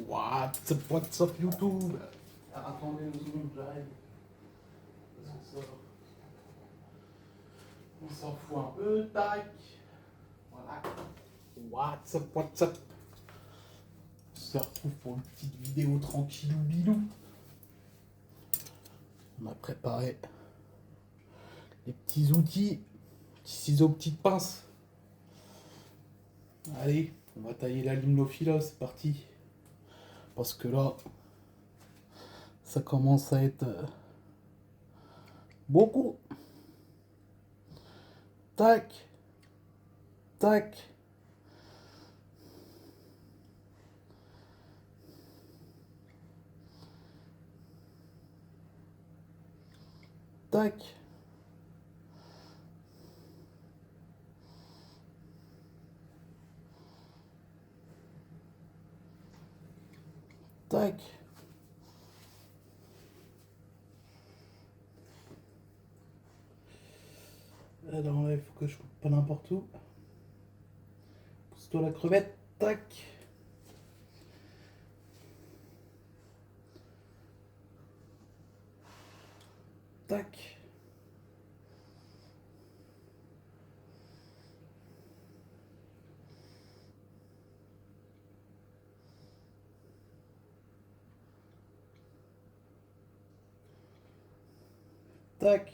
What's up YouTube? Alors, attendez une seconde, j'arrive. On s'en fout un peu, tac. Voilà. What's up? On se retrouve pour une petite vidéo tranquillou bilou. On a préparé les petits outils, petits ciseaux, petites pinces. Allez, on va tailler la limnophilia, c'est parti. Parce que là, ça commence à être beaucoup. Tac, tac. Tac. Tac. Alors là, il faut que je coupe pas n'importe où. Pousse-toi la crevette. Tac. Tac. Tac.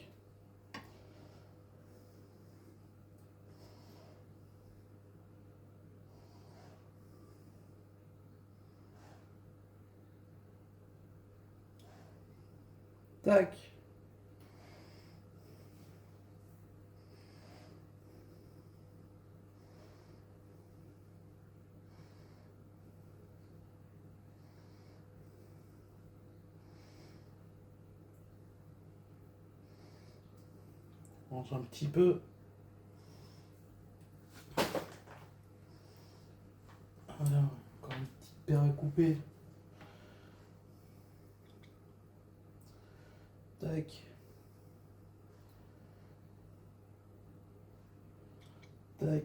Tac. On range un petit peu. Voilà, encore une petite paire à couper. Tac. Tac.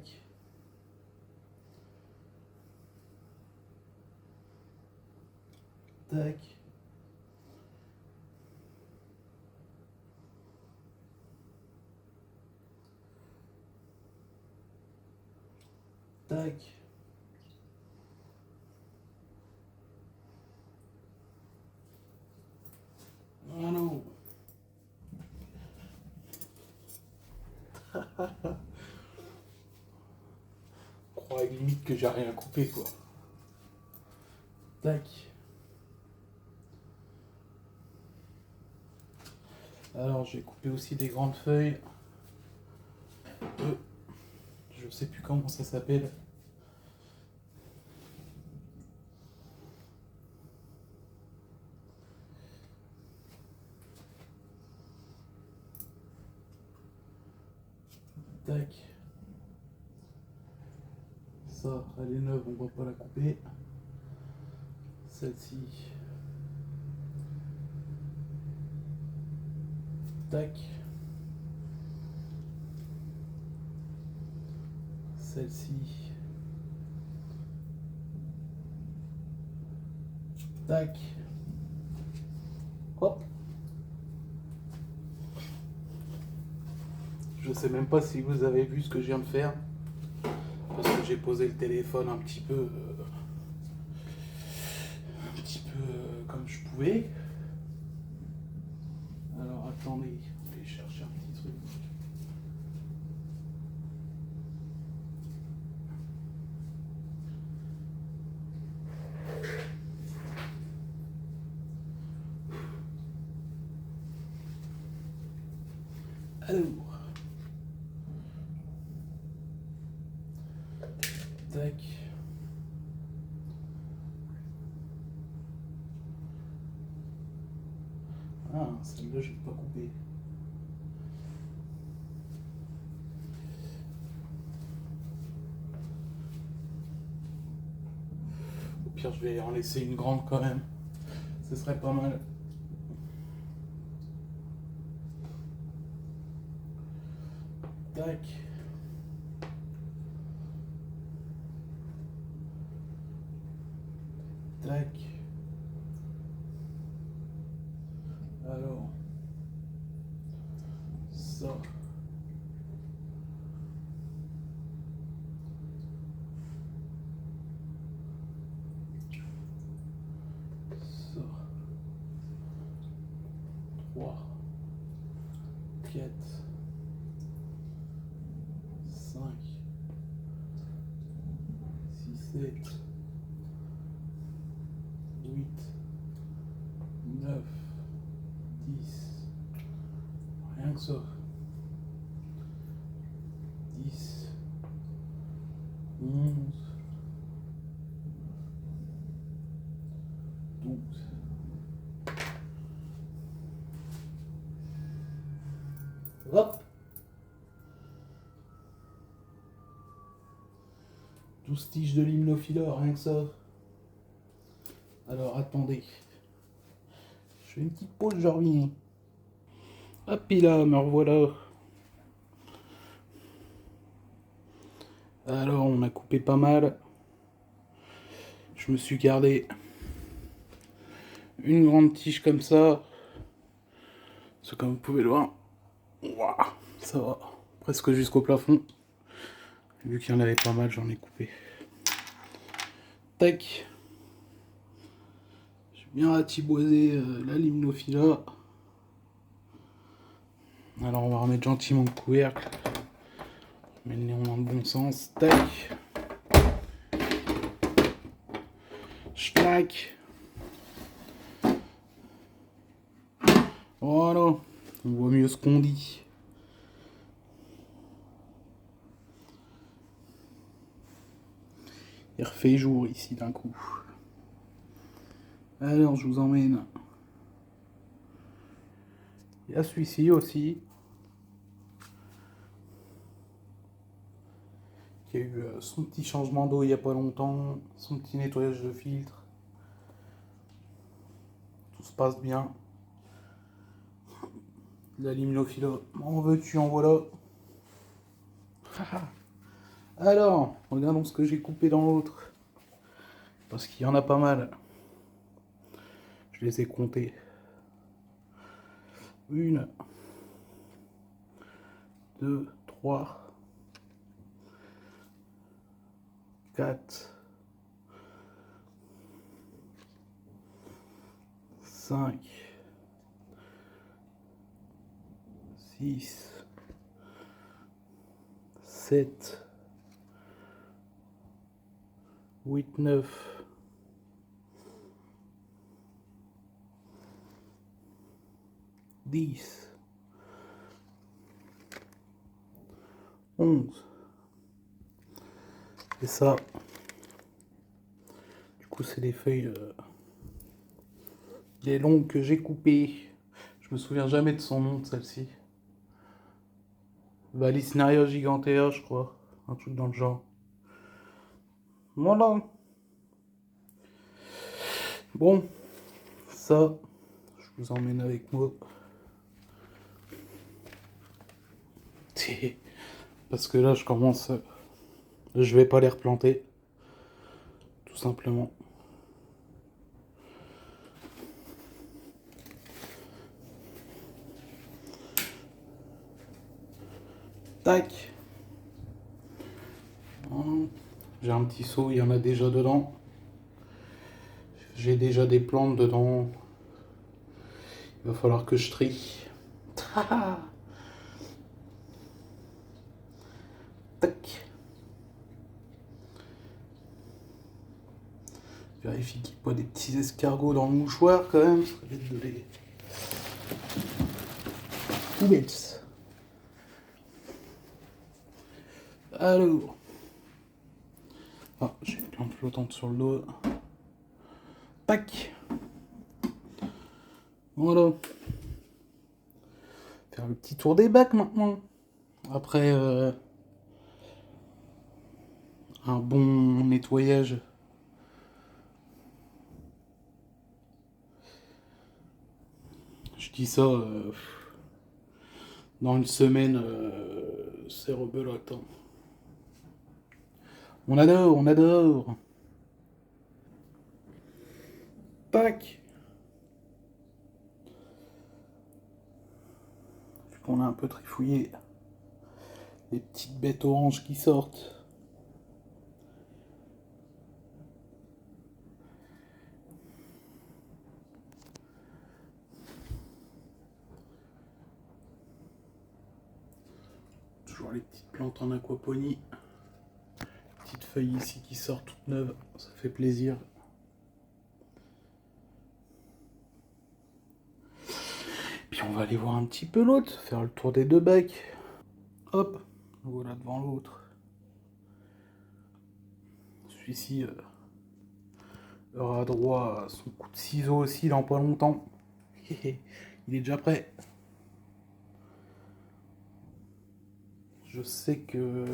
Tac. Tac. Voilà. On croirait limite que j'ai rien coupé quoi. Tac. Alors j'ai coupé aussi des grandes feuilles. Je sais plus comment ça s'appelle. Tac. Ça, elle est neuve, on va pas la couper. Celle-ci. Tac. Celle-ci. Tac. Hop. Je sais même pas si vous avez vu ce que je viens de faire. Parce que j'ai posé le téléphone un petit peu comme je pouvais. Alors attendez, on va aller chercher un petit truc. Alors. Tac. Ah, celle-là, je vais pas couper. Au pire, je vais en laisser une grande quand même. Ce serait pas mal. Tac. Tac. Alors. Ça. Ça. 3, 4, 5, 6, 7, 8, 9, 10. Rien que ça. 10, 11, 12. Hop. 12 tiges de limnophila, rien que ça. Alors attendez. Je fais une petite pause, je reviens. Hop, et là, me revoilà. Alors, on a coupé pas mal. Je me suis gardé une grande tige comme ça. C'est comme vous pouvez le voir. Ouah, ça va. Presque jusqu'au plafond. Vu qu'il y en avait pas mal, j'en ai coupé. Tac. J'ai bien ratiboisé la limnophila. Alors on va remettre gentiment le couvercle. Mettre le néon dans le bon sens. Tac. Schlac. Voilà. On voit mieux ce qu'on dit. Il refait jour ici d'un coup. Alors je vous emmène. Il y a celui-ci aussi. Qui a eu son petit changement d'eau il n'y a pas longtemps. Son petit nettoyage de filtre. Tout se passe bien. La limnophila, en veux-tu, en voilà. Alors, regardons ce que j'ai coupé dans l'autre. Parce qu'il y en a pas mal. Je les ai comptés. 1, 2, 3, 4, 5, 6, 7, 8, 9, 10, 11. Et ça, du coup, c'est des feuilles des longues que j'ai coupées. Je me souviens jamais de son nom de celle-ci. Vallisneria gigantea, je crois. Un truc dans le genre. Voilà. Bon, ça, je vous emmène avec moi. Parce que là, je commence. Je vais pas les replanter. Tout simplement. Tac. J'ai un petit seau, il y en a déjà dedans. J'ai déjà des plantes dedans. Il va falloir que je trie. Tac. Vérifie qu'il n'y a pas des petits escargots dans le mouchoir quand même. Ça serait bête de les... Poubelles. Alors. Ah, j'ai une plante flottante sur le dos. Tac. Voilà. Faire le petit tour des bacs maintenant. Après un bon nettoyage. Je dis ça, dans une semaine, c'est rebelote. Hein. On adore, on adore. Tac. Vu qu'on a un peu trifouillé les petites bêtes oranges qui sortent. Toujours les petites plantes en aquaponie. Petite feuille ici qui sort toute neuve, ça fait plaisir. Puis on va aller voir un petit peu l'autre, faire le tour des deux becs. Hop, voilà devant l'autre. Celui-ci aura droit à son coup de ciseau aussi dans pas longtemps. Il est déjà prêt. Je sais que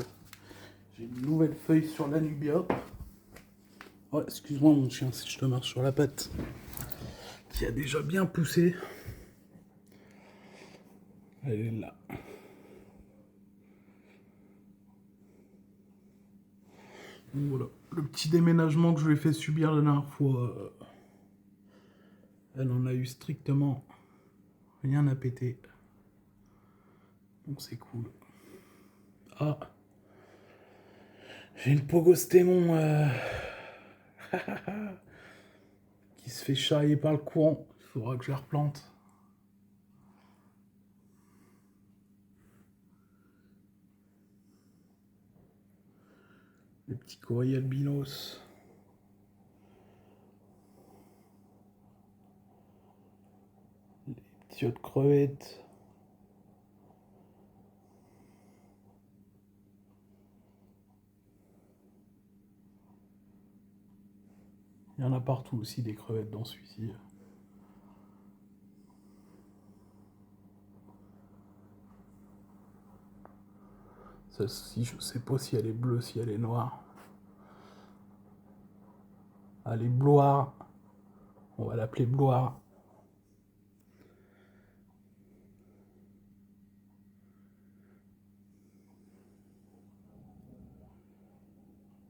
j'ai une nouvelle feuille sur la Nubia. Oh, excuse-moi mon chien si je te marche sur la patte. Qui a déjà bien poussé. Elle est là. Voilà. Le petit déménagement que je lui ai fait subir la dernière fois, elle en a eu strictement rien à péter. Donc c'est cool. Ah, j'ai une Pogostémon qui se fait charrier par le courant. Il faudra que je la replante. Les petits courriers albinos. Les petits œufs de crevettes. Il y en a partout aussi des crevettes dans celui-ci. Celle-ci, je sais pas si elle est bleue, si elle est noire. Elle est bloire. On va l'appeler bloire.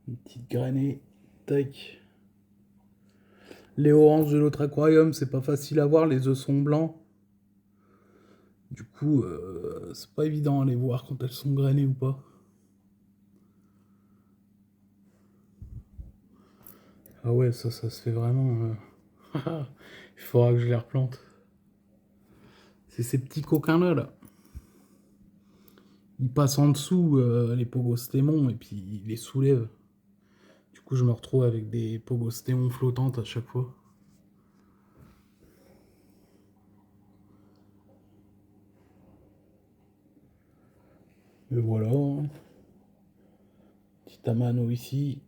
Une petite grainée. Tac. Les oranges de l'autre aquarium, c'est pas facile à voir, les œufs sont blancs. Du coup, c'est pas évident à les voir quand elles sont grainées ou pas. Ah ouais, ça se fait vraiment. Il faudra que je les replante. C'est ces petits coquins-là, là. Ils passent en dessous, les pogostémons, et puis ils les soulèvent. Du coup, je me retrouve avec des pogostémons flottantes à chaque fois. Et voilà. Petit amano ici.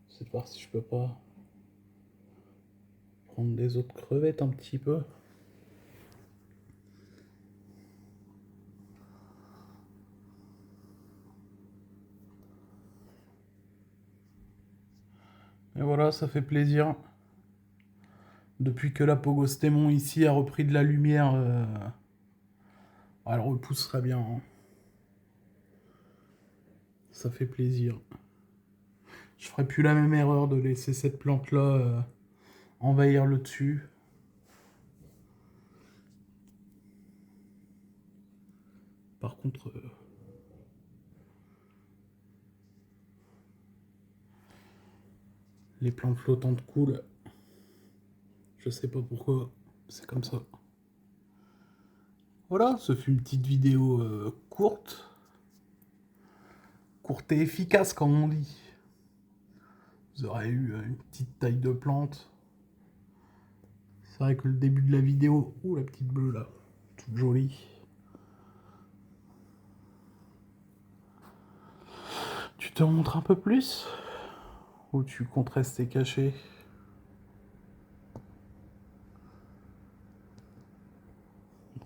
Je vais voir si je peux pas prendre des autres crevettes un petit peu. Et voilà, ça fait plaisir. Depuis que la Pogostémon ici a repris de la lumière, elle repoussera bien. Hein. Ça fait plaisir. Je ferai plus la même erreur de laisser cette plante-là envahir le dessus. Par contre, les plantes flottantes coulent. Je sais pas pourquoi, c'est comme ça. Voilà, ce fut une petite vidéo courte. Courte et efficace, comme on dit. Vous aurez eu une petite taille de plante. C'est vrai que le début de la vidéo... Ouh, la petite bleue là, toute jolie. Tu te montres un peu plus? Ou tu comptes rester caché?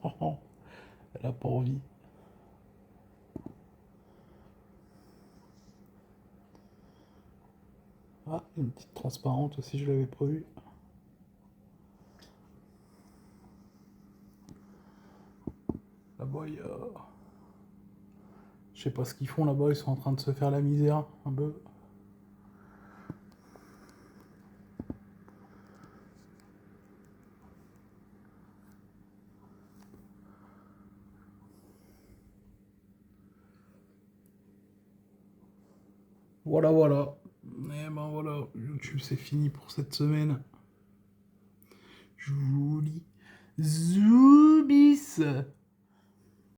Non, elle a pas envie. Ah, une petite transparente aussi, je l'avais pas vue. Là-bas, il y a... Je sais pas ce qu'ils font là-bas, ils sont en train de se faire la misère, un peu. Voilà, voilà. Et ben voilà, YouTube c'est fini pour cette semaine. Je vous dis Zoubis.